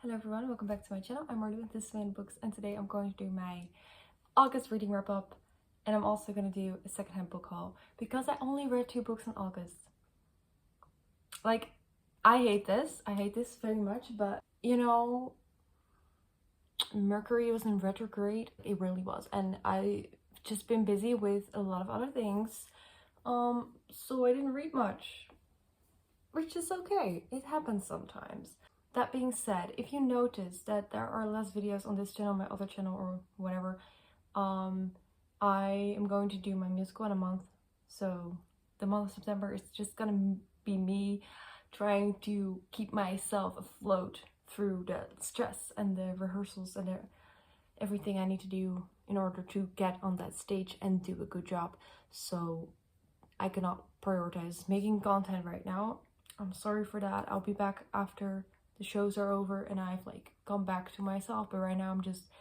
Hello everyone, welcome back to my channel. I'm Marley with This Man Books, and today I'm going to do my August reading wrap up, and I'm also going to do a secondhand book haul because I only read 2 books in August. Like, I hate this very much, but you know, Mercury was in retrograde. It really was, and I've just been busy with a lot of other things, so I didn't read much, which is okay. It happens sometimes. That being said, if you notice that there are less videos on this channel, my other channel or whatever, I am going to do my musical in a month. So the month of September is just gonna be me trying to keep myself afloat through the stress and the rehearsals and everything I need to do in order to get on that stage and do a good job. So I cannot prioritize making content right now. I'm sorry for that. I'll be back after the shows are over and I've like gone back to myself, but right now I'm just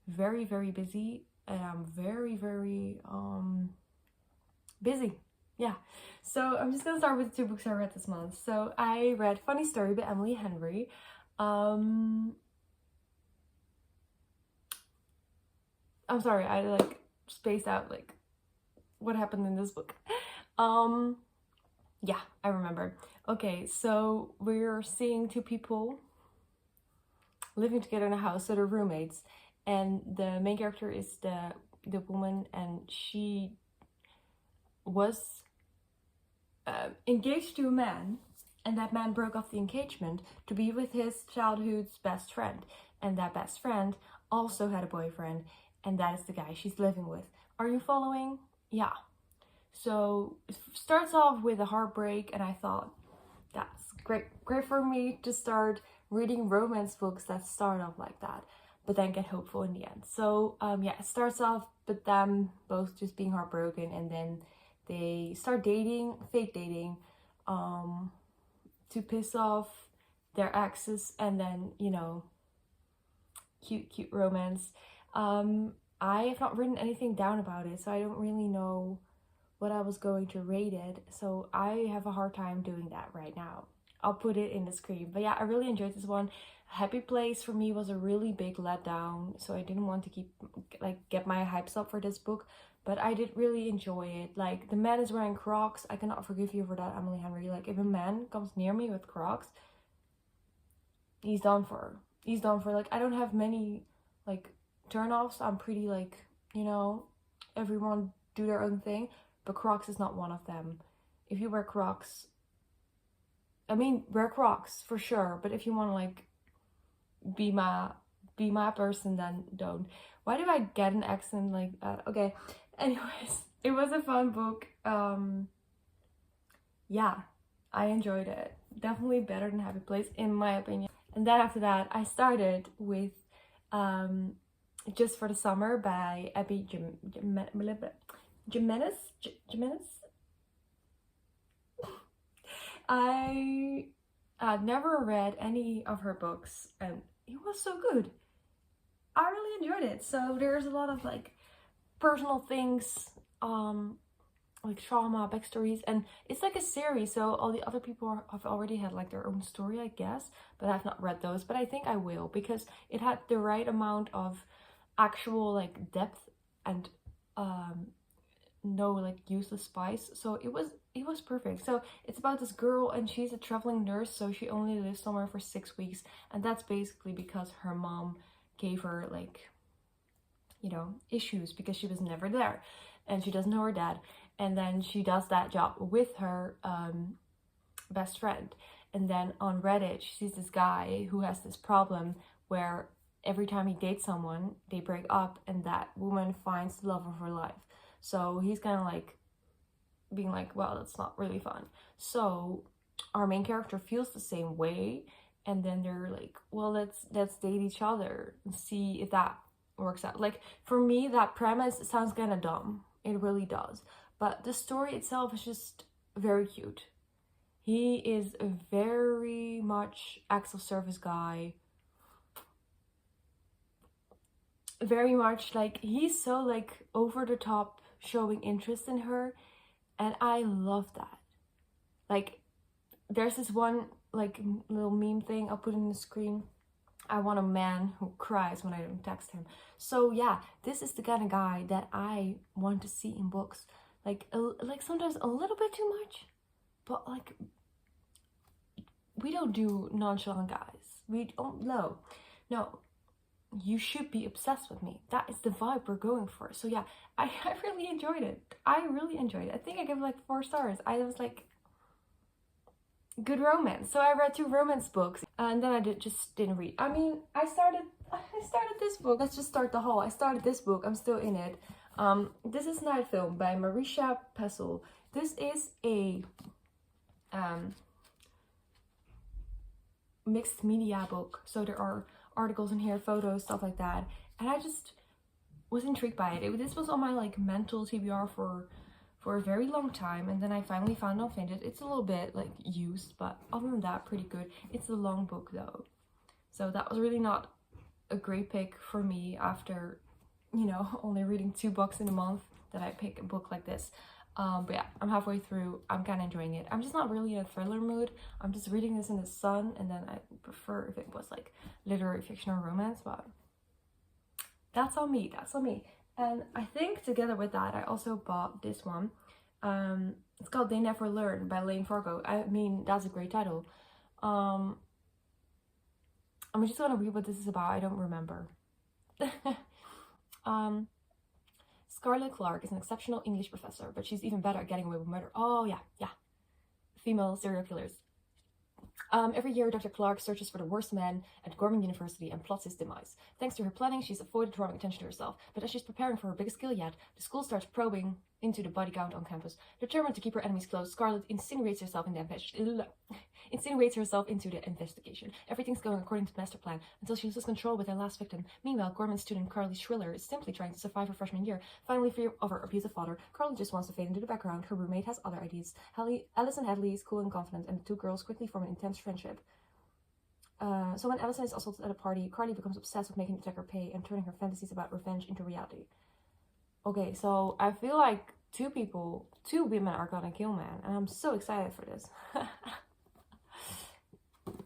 very busy, and I'm very busy. Yeah, so I'm just gonna start with the 2 books I read this month. So I read Funny Story by Emily Henry. I'm sorry, I like spaced out like what happened in this book. Yeah, I remember. Okay, so we're seeing 2 people living together in a house, so they're roommates, and the main character is the woman, and she was engaged to a man, and that man broke off the engagement to be with his childhood's best friend, and that best friend also had a boyfriend, and that is the guy she's living with. Are you following? Yeah. So it starts off with a heartbreak, and I thought, that's great for me to start reading romance books that start off like that, but then get hopeful in the end. So yeah, it starts off with them both just being heartbroken, and then they start dating, fake dating, to piss off their exes, and then, you know, cute romance. I have not written anything down about it, so I don't really know what I was going to rate it, so I have a hard time doing that right now. I'll put it in the screen. But yeah, I really enjoyed this one. Happy Place for me was a really big letdown, so I didn't want to get my hypes up for this book, but I did really enjoy it. Like, the man is wearing Crocs. I cannot forgive you for that, Emily Henry. Like, if a man comes near me with Crocs, he's done for. He's done for. Like, I don't have many like turn-offs. I'm pretty like, you know, everyone do their own thing, but Crocs is not one of them. If you wear Crocs, I mean, wear Crocs for sure, but if you want to like be my person, then don't. Why do I get an accent like that? Okay, anyways, it was a fun book. Yeah, I enjoyed it. Definitely better than Happy Place in my opinion. And then after that, I started with Just for the Summer by Abby Jimenez. I never read any of her books, and it was so good. I really enjoyed it. So there's a lot of like personal things, like trauma, backstories, and it's like a series, so all the other people have already had like their own story, I guess, but I've not read those, but I think I will, because it had the right amount of actual like depth and no like useless spice, so it was perfect. So it's about this girl, and she's a traveling nurse, so she only lives somewhere for 6 weeks, and that's basically because her mom gave her like, you know, issues because she was never there and she doesn't know her dad, and then she does that job with her best friend, and then on Reddit she sees this guy who has this problem where every time he dates someone they break up, and that woman finds the love of her life. So he's kind of like being like, well, that's not really fun. So our main character feels the same way, and then they're like, well, let's date each other and see if that works out. Like, for me, that premise sounds kind of dumb. It really does. But the story itself is just very cute. He is a very much acts of service guy. Very much like, he's so like over the top showing interest in her, and I love that. Like, there's this one like little meme thing, I'll put it in the screen, I want a man who cries when I don't text him. So yeah, this is the kind of guy that I want to see in books. Like sometimes a little bit too much, but like we don't do nonchalant guys. We don't. No. You should be obsessed with me. That is the vibe we're going for. So yeah, I really enjoyed it. I really enjoyed it. I think I gave it like 4 stars. I was like, good romance. So I read 2 romance books and then I just didn't read. I mean, I started this book. Let's just start the haul. I started this book. I'm still in it. This is Night Film by Marisha Pessel. This is a mixed media book. So there are articles in here, photos, stuff like that. And I just was intrigued by it. This was on my like mental TBR for a very long time, and then I finally found it on Vinted. It's a little bit like used, but other than that, pretty good. It's a long book though, so that was really not a great pick for me after, you know, only reading 2 books in a month, that I pick a book like this. But yeah, I'm halfway through. I'm kind of enjoying it. I'm just not really in a thriller mood. I'm just reading this in the sun, and then I prefer if it was like literary fiction or romance, but that's on me. And I think together with that, I also bought this one. It's called They Never Learn by Lane Fargo. I mean, that's a great title. I'm just gonna read what this is about. I don't remember. Scarlett Clark is an exceptional English professor, but she's even better at getting away with murder. Oh yeah. Female serial killers. Every year, Dr. Clark searches for the worst man at Gorman University and plots his demise. Thanks to her planning, she's avoided drawing attention to herself, but as she's preparing for her biggest kill yet, the school starts probing into the body count on campus. Determined to keep her enemies close, Scarlett insinuates herself into the investigation. Everything's going according to the master plan, until she loses control with her last victim. Meanwhile, Gorman student Carly Schriller is simply trying to survive her freshman year. Finally free of her abusive father, Carly just wants to fade into the background. Her roommate has other ideas. Allison Hadley is cool and confident, and the 2 girls quickly form an intense friendship. So when Allison is assaulted at a party, Carly becomes obsessed with making the attacker pay and turning her fantasies about revenge into reality. Okay, so I feel like 2 women are gonna kill man, and I'm so excited for this.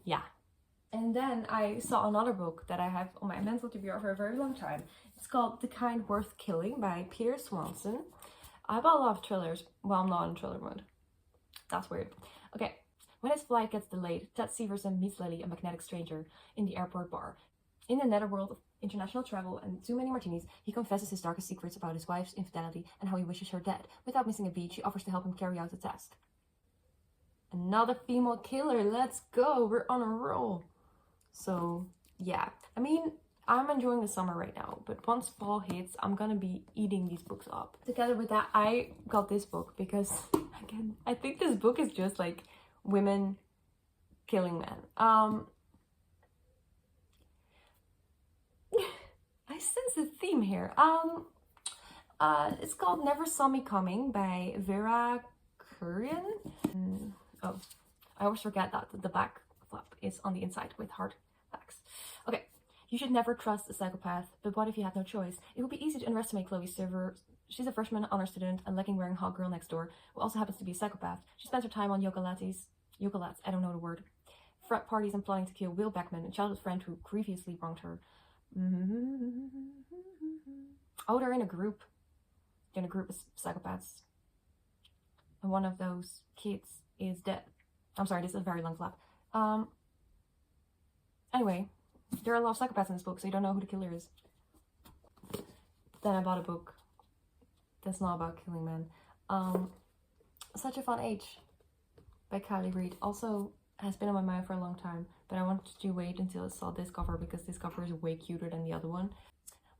Yeah. And then I saw another book that I have on my mental TBR for a very long time. It's called The Kind Worth Killing by Peter Swanson. I bought a lot of thrillers. Well, I'm not in thriller mode. That's weird. Okay. When his flight gets delayed, Ted Severson meets Lily, a magnetic stranger, in the airport bar. In the netherworld of international travel and too many martinis, he confesses his darkest secrets about his wife's infidelity and how he wishes her dead. Without missing a beat, she offers to help him carry out the task. Another female killer, let's go, we're on a roll. So yeah, I mean, I'm enjoying the summer right now, but once fall hits, I'm gonna be eating these books up. Together with that, I got this book because, again, I think this book is just like women killing men. I sense a theme here. It's called Never Saw Me Coming by Vera Kurian. Oh, I always forget that the back flap is on the inside with hard facts. Okay, you should never trust a psychopath, but what if you had no choice? It would be easy to underestimate Chloe Silver. She's a freshman honor student and legging wearing hot girl next door who also happens to be a psychopath. She spends her time on yoga lattes, I don't know the word, frat parties and plotting to kill Will Beckman, a childhood friend who grievously wronged her. Oh, they're in a group. They're in a group of psychopaths. And one of those kids is dead. I'm sorry, this is a very long flap. Anyway, there are a lot of psychopaths in this book, so you don't know who the killer is. Then I bought a book that's not about killing men. Such a Fun Age by Kylie Reid. Also has been on my mind for a long time, but I wanted to wait until I saw this cover because this cover is way cuter than the other one.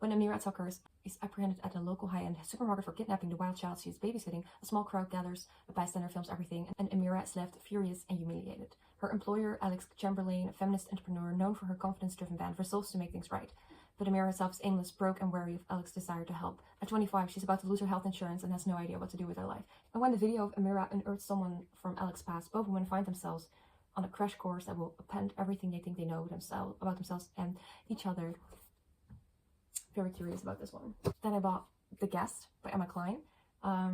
When Amira Tucker is apprehended at a local high-end supermarket for kidnapping the wild child she is babysitting, a small crowd gathers, a bystander films everything, and Amira is left furious and humiliated. Her employer, Alex Chamberlain, a feminist entrepreneur known for her confidence-driven band, resolves to make things right. But Amira herself is aimless, broke, and wary of Alex's desire to help. At 25, she's about to lose her health insurance and has no idea what to do with her life. And when the video of Amira unearths someone from Alex's past, both women find themselves on a crash course that will append everything they think they know about themselves and each other. Very curious about this one. Then I bought The Guest by Emma Klein. I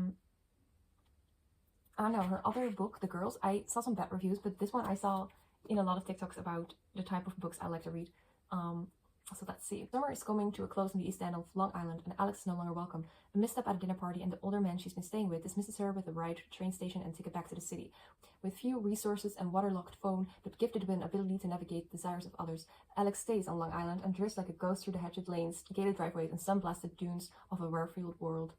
don't know, her other book, The Girls, I saw some bad reviews, but this one I saw in a lot of TikToks about the type of books I like to read. So let's see. Summer is coming to a close in the East End of Long Island, and Alex is no longer welcome. A misstep at a dinner party, and the older man she's been staying with dismisses her with a ride to the train station and ticket back to the city. With few resources and waterlogged phone, but gifted with an ability to navigate the desires of others, Alex stays on Long Island and drifts like a ghost through the hedged lanes, gated driveways, and sun-blasted dunes of a rare-freed world.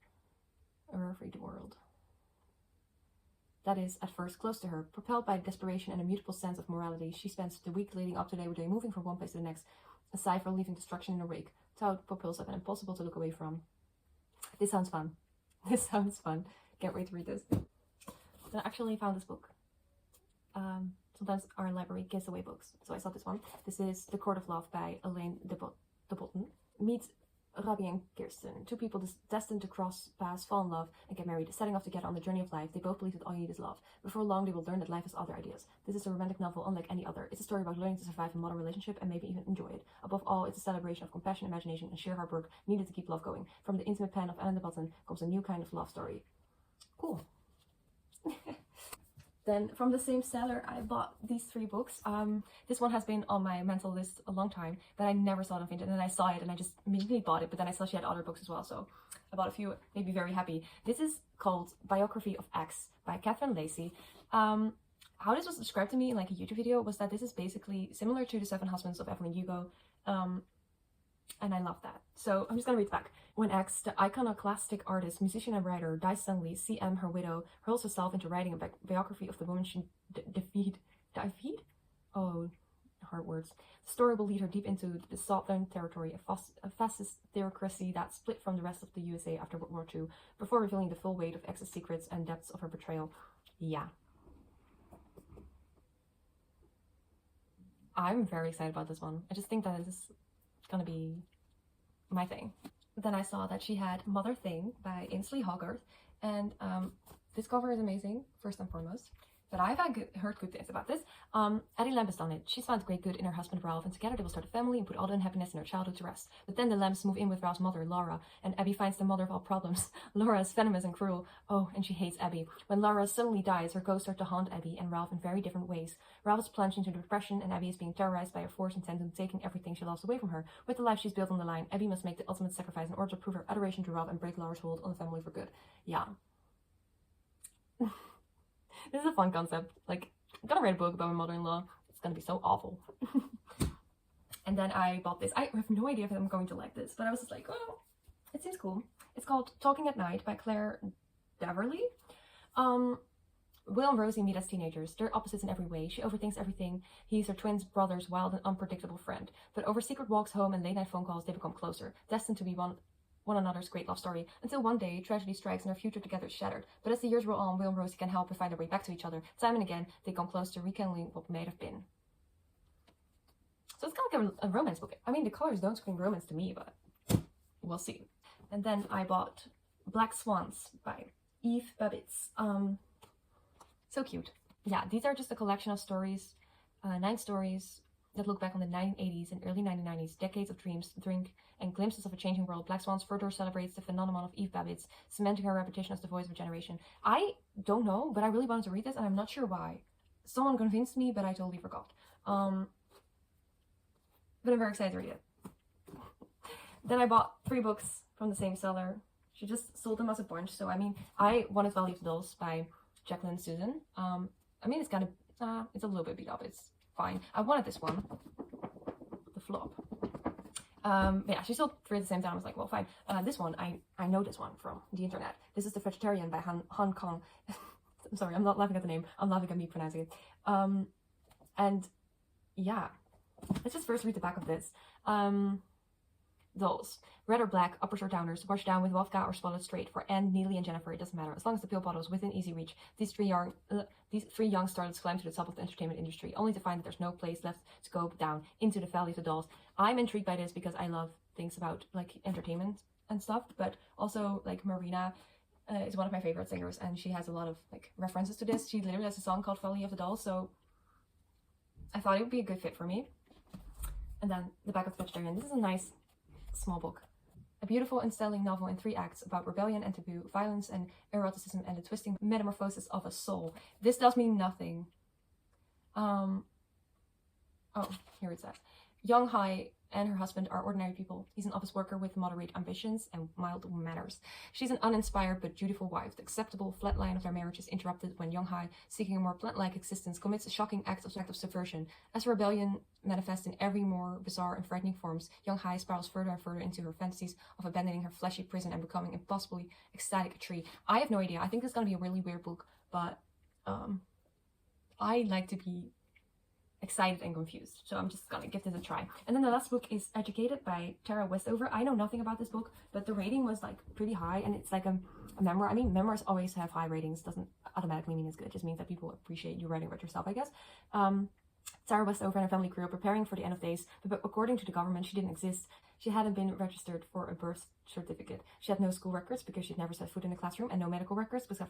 That is, at first, close to her. Propelled by desperation and a mutable sense of morality, she spends the week leading up to Labor Day moving from one place to the next, a cipher leaving destruction in her wake. Tout, propulsive, and impossible to look away from. This sounds fun. This sounds fun. Can't wait to read this. I actually found this book. Sometimes our library gives away books, so I saw this one. This is The Court of Love by Elaine de Botton. Meet Robbie and Kirsten, two people destined to cross paths, fall in love, and get married. Setting off together on the journey of life, they both believe that all you need is love. Before long, they will learn that life has other ideas. This is a romantic novel unlike any other. It's a story about learning to survive a modern relationship and maybe even enjoy it. Above all, it's a celebration of compassion, imagination, and sheer hard work needed to keep love going. From the intimate pen of Ellen de Botton comes a new kind of love story. Cool. Then from the same seller, I bought these 3 books. This one has been on my mental list a long time, but I never saw it on Vinted, and then I saw it and I just immediately bought it, but then I saw she had other books as well, so I bought a few, made me very happy. This is called Biography of X by Catherine Lacey. How this was described to me in like a YouTube video was that this is basically similar to The 7 Husbands of Evelyn Hugo, and I love that. So I'm just gonna read the back. When X, the iconoclastic artist, musician, and writer, dies suddenly, CM, her widow, hurls herself into writing a biography of the woman she defeated? Oh, hard words. The story will lead her deep into the Southern Territory, a fascist theocracy that split from the rest of the USA after World War II, before revealing the full weight of X's secrets and depths of her betrayal. Yeah. I'm very excited about this one. I just think that this is gonna be my thing. Then I saw that she had Mother Thing by Ainsley Hogarth, and this cover is amazing, first and foremost. But I've heard good things about this. Addie Lamb has done it. She's found great good in her husband Ralph, and together they will start a family and put all the unhappiness in her childhood to rest. But then the Lambs move in with Ralph's mother, Laura, and Abby finds the mother of all problems. Laura is venomous and cruel. Oh, and she hates Abby. When Laura suddenly dies, her ghosts start to haunt Abby and Ralph in very different ways. Ralph is plunged into depression, and Abby is being terrorized by a force intent on taking everything she loves away from her. With the life she's built on the line, Abby must make the ultimate sacrifice in order to prove her adoration to Ralph and break Laura's hold on the family for good. Yeah. This is a fun concept. Like, I'm gonna write a book about my mother-in-law. It's gonna be so awful. And then I bought this. I have no idea if I'm going to like this, but I was just like, oh, it seems cool. It's called Talking at Night by Claire Daverly. Will and Rosie meet as teenagers. They're opposites in every way. She overthinks everything. He's her twin brother's wild and unpredictable friend. But over secret walks home and late-night phone calls, they become closer, destined to be one another's great love story, until one day tragedy strikes and their future together is shattered. But as the years roll on, Will and Rosie can help but find their way back to each other. Time and again, they come close to rekindling what may have been. So it's kind of like a romance book. I mean, the colors don't scream romance to me, but we'll see. And then I bought Black Swans by Eve Babbitt. So cute. Yeah, these are just a collection of stories, 9 stories that look back on the 1980s and early 1990s, decades of dreams, drink, and glimpses of a changing world. Black Swans further celebrates the phenomenon of Eve Babbitt, cementing her reputation as the voice of a generation. I don't know, but I really wanted to read this, and I'm not sure why. Someone convinced me, but I totally forgot. But I'm very excited to read it. Then I bought 3 books from the same seller. She just sold them as a bunch, so I mean, I wanted Valley of the Dolls by Jacqueline Susan. I mean, it's kind of, it's a little bit beat up, it's fine. I wanted this one, the flop. But yeah, she sold 3 at the same time. I was like, well, fine. This one, I know this one from the internet. This is The Vegetarian by Han Kong. I'm sorry, I'm not laughing at the name. I'm laughing at me pronouncing it. And yeah, let's just first read the back of this. Dolls. Red or black, uppers or downers, washed down with vodka or swallowed straight. For Anne, Neely, and Jennifer, it doesn't matter. As long as the pill bottle is within easy reach, these three young starlets climb to the top of the entertainment industry, only to find that there's no place left to go down into the valley of the dolls. I'm intrigued by this because I love things about like entertainment and stuff, but also like Marina is one of my favorite singers, and she has a lot of like references to this. She literally has a song called Valley of the Dolls, so I thought it would be a good fit for me. And then the back of the Vegetarian. This is a nice small book. A beautiful and stellar novel in 3 acts about rebellion and taboo, violence and eroticism, and the twisting metamorphosis of a soul. This tells me nothing. Oh, here it says. Young, high, and her husband are ordinary people. He's an office worker with moderate ambitions and mild manners. She's an uninspired but dutiful wife. The acceptable flat line of their marriage is interrupted when Young Hai, seeking a more plant-like existence, commits a shocking act of subversion. As her rebellion manifests in every more bizarre and frightening forms, Young Hai spirals further and further into her fantasies of abandoning her fleshy prison and becoming impossibly ecstatic a tree. I have no idea. I think this is gonna be a really weird book, but I like to be excited and confused, so I'm just gonna give this a try. And then the last book is Educated by Tara Westover. I know nothing about this book, but the rating was like pretty high, and it's like a memoir. I mean, memoirs always have high ratings. Doesn't automatically mean it's good. It just means that people appreciate you writing about yourself, I guess. Tara Westover and her family grew up preparing for the end of days, but according to the government, she didn't exist. She hadn't been registered for a birth certificate. She had no school records because she'd never set foot in a classroom, and no medical records because her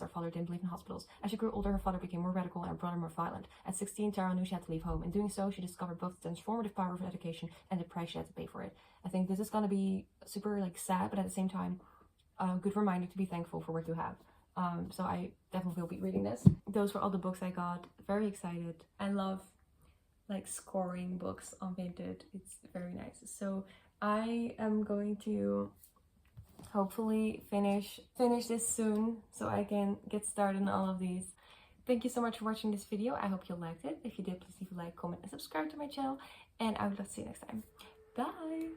father didn't believe in hospitals. As she grew older, her father became more radical and her brother more violent. At 16, Tara knew she had to leave home. In doing so, she discovered both the transformative power of education and the price she had to pay for it. I think this is gonna be super like sad, but at the same time, a good reminder to be thankful for what you have. So I definitely will be reading this. Those were all the books I got. Very excited. I love like scoring books on Vinted. It's very nice. So I am going to hopefully finish this soon so I can get started on all of these. Thank you so much for watching this video. I hope you liked it. If you did, please leave a like, comment, and subscribe to my channel. And I would love to see you next time. Bye!